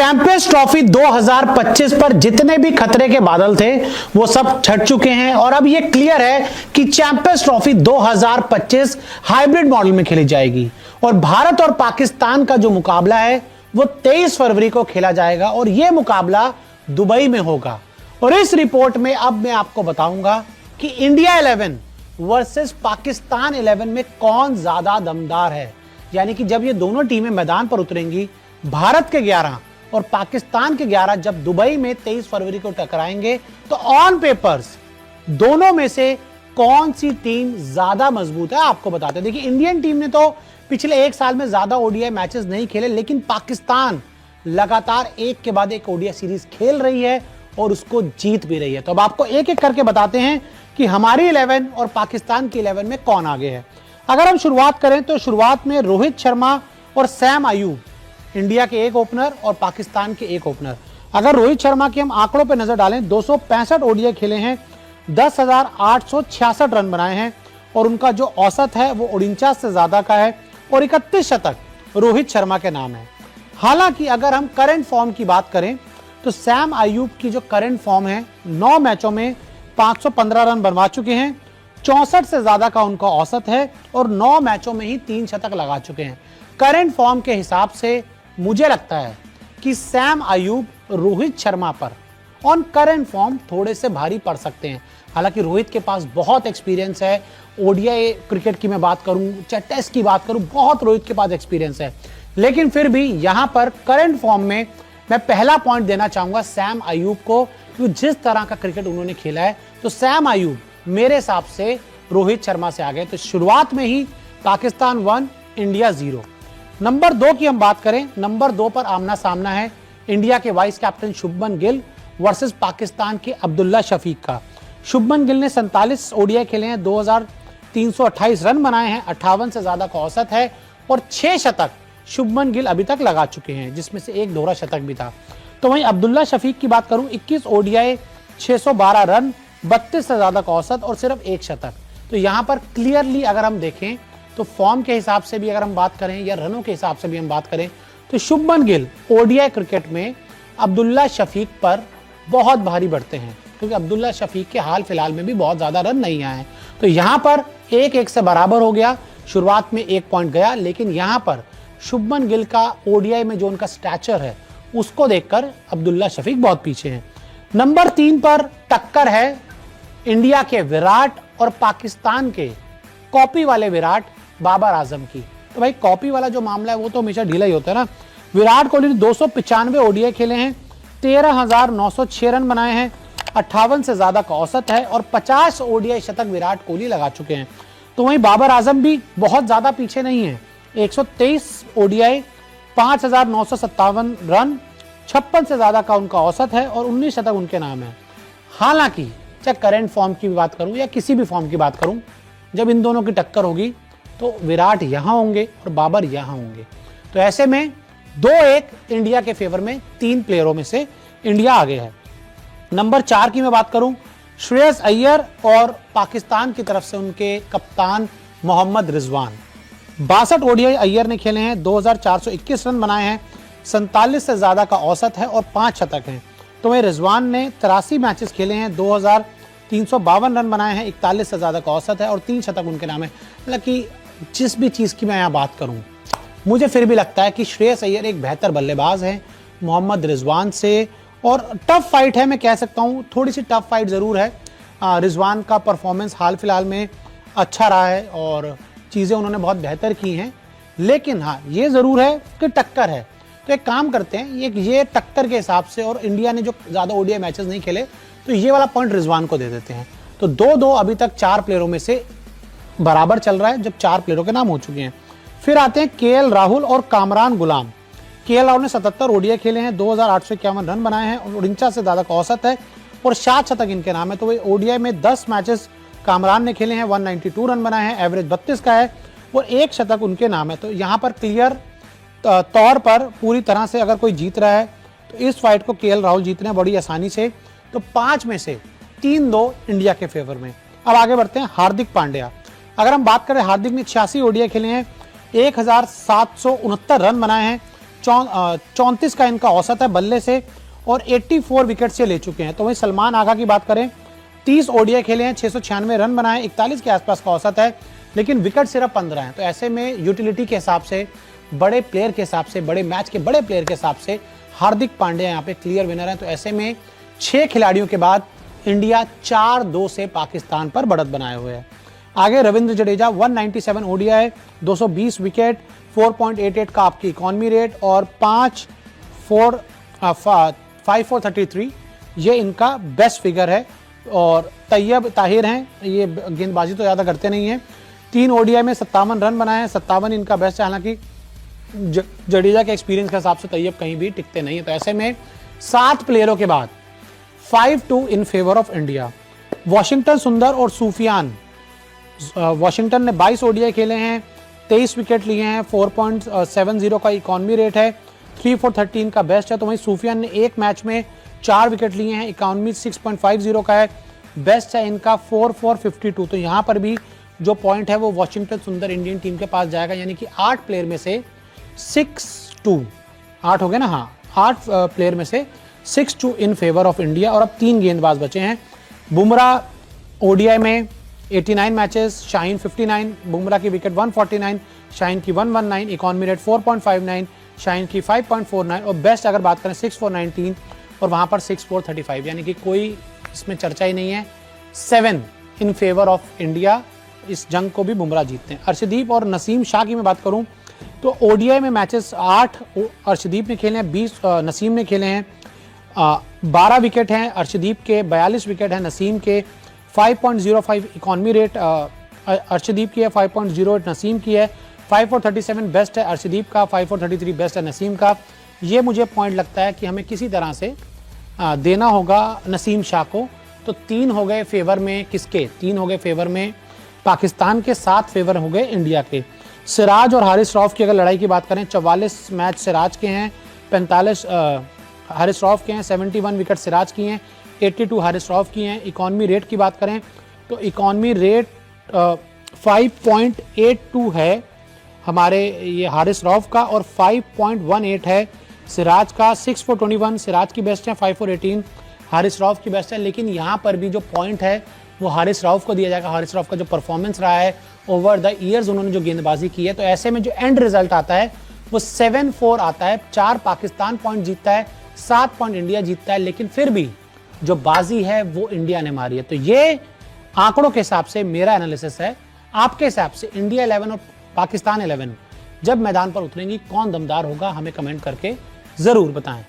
Champions trophy 2025 पर जितने भी खतरे के बादल थे वो सब छट चुके हैं और अब ये क्लियर है कि चैंपियंस ट्रॉफी 2025 हाइब्रिड मॉडल में खेली जाएगी और भारत और पाकिस्तान का जो मुकाबला है वो 23 फरवरी को खेला जाएगा और यह मुकाबला दुबई में होगा। और इस रिपोर्ट में अब मैं आपको बताऊंगा कि इंडिया 11 वर्सेस पाकिस्तान 11 में कौन ज्यादा दमदार है। यानी कि जब ये दोनों टीमें मैदान पर उतरेंगी, भारत के 11 और पाकिस्तान के 11 जब दुबई में 23 फरवरी को टकराएंगे, तो ऑन पेपर्स दोनों में से कौन सी टीम ज्यादा मजबूत है आपको बताते हैं। देखिए, इंडियन टीम ने तो पिछले एक साल में ज्यादा ओडीआई मैचेस नहीं खेले, लेकिन पाकिस्तान लगातार एक के बाद एक ओडीआई सीरीज खेल रही है और उसको जीत भी रही है। तो अब आपको एक एक करके बताते हैं कि हमारी 11 और पाकिस्तान की 11 में कौन आगे है। अगर हम शुरुआत करें तो शुरुआत में रोहित शर्मा और सैम अयूब, इंडिया के एक ओपनर और पाकिस्तान के एक ओपनर। अगर रोहित शर्मा के हम आंकड़ों पर नजर डालें, 265 ओडीआई खेले हैं, 10,866 रन बनाए हैं और उनका जो औसत है वो 49 से ज्यादा का है और 31 शतक रोहित शर्मा के नाम है। हालांकि अगर हम करंट फॉर्म की बात करें तो सैम अयूब की जो करंट फॉर्म है, 9 मैचों में 515 रन बनवा चुके हैं, 64 से ज्यादा का उनका औसत है और 9 मैचों में ही 3 शतक लगा चुके हैं। करंट फॉर्म के हिसाब से मुझे लगता है कि सैम अयूब रोहित शर्मा पर ऑन करंट फॉर्म थोड़े से भारी पड़ सकते हैं। हालांकि रोहित के पास बहुत एक्सपीरियंस है, ओडीआई क्रिकेट की मैं बात करूं चाहे टेस्ट की बात करूं, बहुत रोहित के पास एक्सपीरियंस है। लेकिन फिर भी यहां पर करंट फॉर्म में मैं पहला पॉइंट देना चाहूंगा सैम अयूब को, क्योंकि जिस तरह का क्रिकेट उन्होंने खेला है तो सैम अयूब मेरे हिसाब से रोहित शर्मा से आगे। तो शुरुआत में ही पाकिस्तान 1 इंडिया 0। नंबर 2 की हम बात करें, नंबर 2 पर आमना सामना है इंडिया के vice captain Shubman Gill versus Pakistan के अब्दुल्ला शफीक का। शुभमन गिल ने 47 ओडीआई खेले हैं, 2328 रन बनाए हैं, 58 से ज्यादा का औसत है और 6 शतक शुभमन गिल अभी तक लगा चुके हैं, जिसमें से एक दोहरा शतक भी था। तो वहीं अब्दुल्ला शफीक की बात करूं, 21 ओडीआई, 612 रन, 32 से ज्यादा का औसत और सिर्फ एक शतक। तो यहां पर क्लियरली अगर हम देखें तो फॉर्म के हिसाब से भी अगर हम बात करें या रनों के हिसाब से भी हम बात करें तो शुभमन गिल ओडीआई क्रिकेट में अब्दुल्ला शफीक पर बहुत भारी बढ़ते हैं, क्योंकि अब्दुल्ला शफीक के हाल फिलहाल में भी बहुत ज्यादा रन नहीं आए हैं। तो यहां पर 1-1 से बराबर हो गया, शुरुआत में 1 पॉइंट गया, लेकिन यहां पर शुभमन गिल का ओडीआई में जो उनका स्टैचर है उसको देखकर अब्दुल्ला शफीक बहुत पीछे हैं। नंबर 3 पर टक्कर है इंडिया के विराट और पाकिस्तान के कॉपी वाले विराट बाबर आजम की। तो भाई, कॉपी वाला जो मामला है वो तो हमेशा ढीला ही होता है ना। विराट कोहली ने 295 ओडीआई खेले हैं, 13,906 रन बनाए हैं, 58 से ज्यादा का औसत है और 50 ओडीआई शतक विराट कोहली लगा चुके हैं। तो वहीं बाबर आजम भी बहुत ज्यादा पीछे नहीं है, 123 ओडीआई, 5,957 रन, 56 से ज्यादा का उनका औसत है और 19 शतक उनके नाम है। हालांकि चाहे करंट फॉर्म की बात करूं या किसी भी फॉर्म की बात करूं, जब इन दोनों की टक्कर होगी तो विराट यहां होंगे और बाबर यहां होंगे। तो ऐसे में 2-1 इंडिया के फेवर में 3 प्लेयरों में से इंडिया आगे है। नंबर 4 की मैं बात करूं, श्रेयस अय्यर और पाकिस्तान की तरफ से उनके कप्तान मोहम्मद रिजवान। 62 ओडीआई अय्यर ने खेले हैं, 2,421 रन बनाए हैं, 47 से ज्यादा का औसत है और 5 शतक हैं। तो वहीं रिजवान ने 83 मैचेस खेले हैं, 2,352 रन बनाए हैं, 41 से ज्यादा का औसत है और 3 शतक उनके नाम है। मतलब कि जिस भी चीज की मैं यहाँ बात करूं, मुझे फिर भी लगता है कि श्रेयस अय्यर एक बेहतर बल्लेबाज है मोहम्मद रिजवान से, और टफ फाइट है, मैं कह सकता हूँ थोड़ी सी टफ फाइट जरूर है। रिजवान का परफॉर्मेंस हाल फिलहाल में अच्छा रहा है और चीज़ें उन्होंने बहुत बेहतर की हैं, लेकिन हाँ, ये ज़रूर है कि टक्कर है। तो एक काम करते हैं, ये टक्कर के हिसाब से, और इंडिया ने जो ज़्यादा ओडीआई मैचेस नहीं खेले तो ये वाला पॉइंट रिजवान को दे देते हैं। तो 2-2 अभी तक 4 प्लेयरों में से बराबर चल रहा है, जब 4 प्लेयरों के नाम हो चुके हैं। फिर आते हैं केएल राहुल और कामरान गुलाम। केएल राहुल ने 77 ओडीआई खेले हैं, 2,851 रन बनाए हैं और 49 से ज़्यादा का औसत है और 7 शतक इनके नाम है। तो वही ओडीआई में 10 मैचेस कामरान ने खेले हैं, 192 रन बनाए हैं, एवरेज 32 का है और 1 शतक उनके नाम है। तो यहाँ पर क्लियर तौर पर पूरी तरह से अगर कोई जीत रहा है तो इस फाइट को केएल राहुल जीत रहे हैं बड़ी आसानी से। तो 5 में से 3-2 इंडिया के फेवर में। अब आगे बढ़ते हैं हार्दिक पांड्या। अगर हम बात करें, हार्दिक ने 86 ओडीआई खेले हैं, 1,769 रन बनाए हैं, 34 का इनका औसत है बल्ले से और 84 विकेट से ले चुके हैं। तो वहीं सलमान आगा की बात करें, 30 ओडीआई खेले हैं, 696 रन बनाए, 41 के आसपास का औसत है, लेकिन विकेट सिर्फ 15 हैं। तो ऐसे में यूटिलिटी के हिसाब से, बड़े प्लेयर के हिसाब से, बड़े मैच के बड़े प्लेयर के हिसाब से हार्दिक पांड्या यहाँ पे क्लियर विनर हैं। तो ऐसे में 6 खिलाड़ियों के बाद इंडिया 4-2 से पाकिस्तान पर बढ़त बनाए हुए है। आगे रविंद्र जडेजा 197 ओडीआई, 220 विकेट, 4.88 का आपकी इकॉनमी रेट और 5,433 ये इनका बेस्ट फिगर है। और तैयब ताहिर हैं, ये गेंदबाजी तो ज़्यादा करते नहीं हैं, 3 ओडीआई में 57 रन बनाए हैं, 57 इनका बेस्ट है। हालांकि जडेजा के एक्सपीरियंस के हिसाब से तैयब कहीं भी टिकते नहीं है। तो ऐसे में 7 प्लेयरों के बाद 5-2 in favour of India. Washington सुंदर और सूफियान, वॉशिंगटन ने 22 ओडीआई खेले हैं, 23 विकेट लिए हैं, 4.70 का इकॉनमी रेट है, 3/413 का बेस्ट है। तो वहीं सूफियान ने एक मैच में 4 विकेट लिए हैं, इकॉनमी 6.50 का है, बेस्ट है इनका 4/452। तो यहाँ पर भी जो पॉइंट है वो वॉशिंगटन सुंदर इंडियन टीम के पास जाएगा, यानी कि 8 प्लेयर में से 6-2, 8 हो गए ना, हाँ 8 प्लेयर में से 6-2 इन फेवर ऑफ इंडिया। और अब 3 गेंदबाज बचे हैं। बुमराह ओडीआई में 89 मैचेस, शाहीन 59, बुमराह की विकेट 149, शाहीन की 119, इकॉनमी रेट 4.59, शाहीन की 5.49 और बेस्ट अगर बात करें 6/419 और वहाँ पर 6/435, यानी कि कोई इसमें चर्चा ही नहीं है। 7 इन फेवर ऑफ इंडिया, इस जंग को भी बुमराह जीतते हैं। अर्शदीप और नसीम शाह की मैं बात करूं तो ओडीआई में मैचेस 8 अर्शदीप ने खेले हैं, 20 नसीम ने खेले हैं, 12 विकेट हैं अर्शदीप के, 42 विकेट हैं नसीम के, 5.05 इकॉनमी रेट अर्शदीप की है, 5.08 नसीम की है, 5/437 बेस्ट है अर्शदीप का, 5/433 बेस्ट है नसीम का। ये मुझे पॉइंट लगता है कि हमें किसी तरह से देना होगा नसीम शाह को। तो 3 हो गए फेवर में किसके, 3 हो गए फेवर में पाकिस्तान के, 7 फेवर हो गए इंडिया के। सिराज और हारिस रऊफ की अगर लड़ाई की बात करें, 44 मैच सिराज के हैं, 45 हारिस रऊफ के हैं, 71 विकेट सिराज की हैं, 82 हारिस रऊफ की हैं। इकॉनमी रेट की बात करें तो इकॉनमी रेट 5.82 है हमारे ये हारिस रऊफ का और 5.18 है सिराज का। 6/421 सिराज की बेस्ट है, 5/418 हारिस रऊफ की बेस्ट है। लेकिन यहाँ पर भी जो पॉइंट है वो हारिस रऊफ को दिया जाएगा। हारिस रऊफ का जो परफॉर्मेंस रहा है ओवर द ईयर्स, उन्होंने जो गेंदबाजी की है, तो ऐसे में जो एंड रिजल्ट आता है वो 7-4 आता है। 4 पाकिस्तान पॉइंट जीतता है, 7 पॉइंट इंडिया जीतता है, लेकिन फिर भी जो बाजी है वो इंडिया ने मारी है। तो ये आंकड़ों के हिसाब से मेरा एनालिसिस है। आपके हिसाब से इंडिया 11 और पाकिस्तान 11 जब मैदान पर उतरेंगी कौन दमदार होगा, हमें कमेंट करके जरूर बताएं।